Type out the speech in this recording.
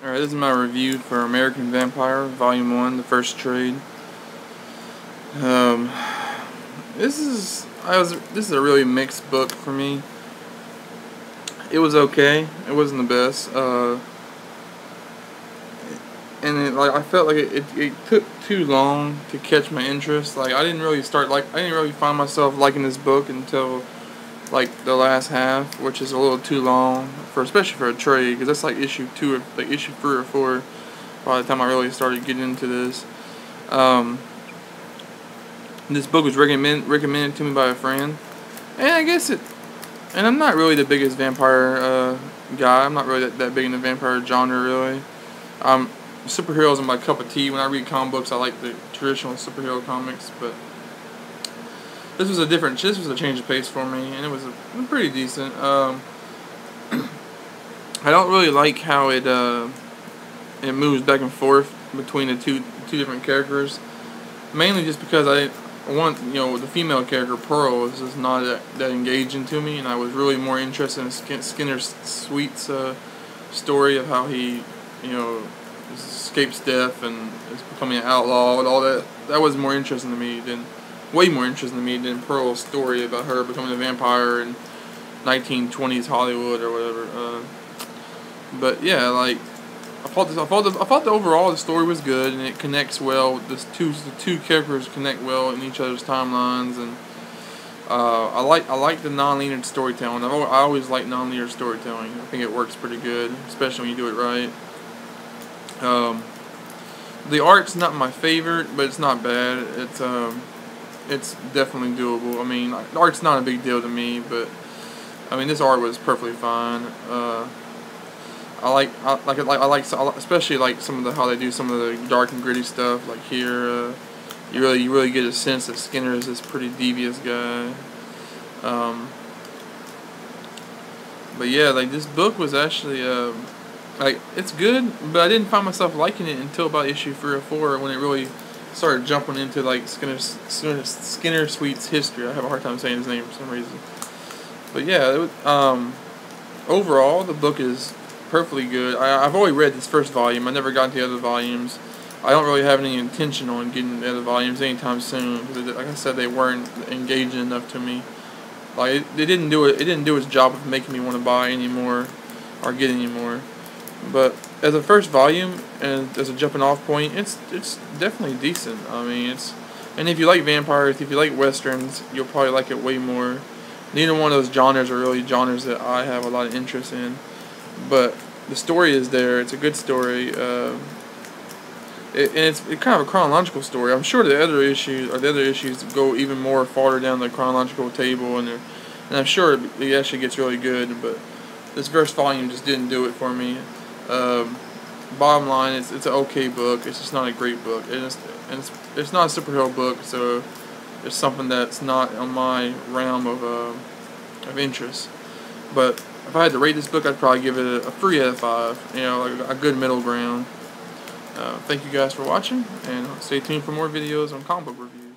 Alright, this is my review for American Vampire, Volume 1, the first trade. Um, this is a really mixed book for me. It was okay. It wasn't the best. And I felt like it took too long to catch my interest. I didn't really find myself liking this book until like the last half, which is a little too long especially for a trade, because that's like issue 2 or like issue 3 or 4 by the time I really started getting into this. This book was recommended to me by a friend, and and I'm not really the biggest vampire guy. I'm not really that big in the vampire genre, really. Superheroes are my cup of tea. When I read comic books, I like the traditional superhero comics, but this was a change of pace for me, and it was pretty decent. I don't really like how it moves back and forth between the two different characters, mainly just because the female character Pearl is just not that engaging to me, and I was really more interested in Skinner Sweet's story of how he escapes death and is becoming an outlaw and all that. That was way more interesting to me than Pearl's story about her becoming a vampire in 1920s Hollywood or whatever. But yeah, I thought the overall the story was good, and it connects well. The two characters connect well in each other's timelines, and I like the non-linear storytelling. I always like non-linear storytelling. I think it works pretty good, especially when you do it right. The art's not my favorite, but it's not bad. It's definitely doable. I mean, the art's not a big deal to me, but I mean, this art was perfectly fine. I like especially like how they do some of the dark and gritty stuff. Like here, you really get a sense that Skinner is this pretty devious guy. But yeah, this book was actually it's good, but I didn't find myself liking it until about issue 3 or 4, when it really started jumping into Skinner Sweet's history. I have a hard time saying his name for some reason. But yeah, overall the book is perfectly good. I've already read this first volume. I never got into the other volumes. I don't really have any intention on getting the other volumes anytime soon, because like I said, they weren't engaging enough to me. It didn't do its job of making me want to buy anymore or get any more. But as a first volume and as a jumping off point, it's definitely decent. I mean, and if you like vampires, if you like westerns, you'll probably like it way more. Neither one of those genres are really genres that I have a lot of interest in, but the story is there. It's a good story, and it's kind of a chronological story. I'm sure the other issues go even more farther down the chronological table, and I'm sure it actually gets really good. But this first volume just didn't do it for me. Bottom line, it's an okay book. It's just not a great book, and it's not a superhero book, so it's something that's not on my realm of interest. But if I had to rate this book, I'd probably give it a 3 out of 5. Like a good middle ground. Thank you guys for watching, and stay tuned for more videos on comic book reviews.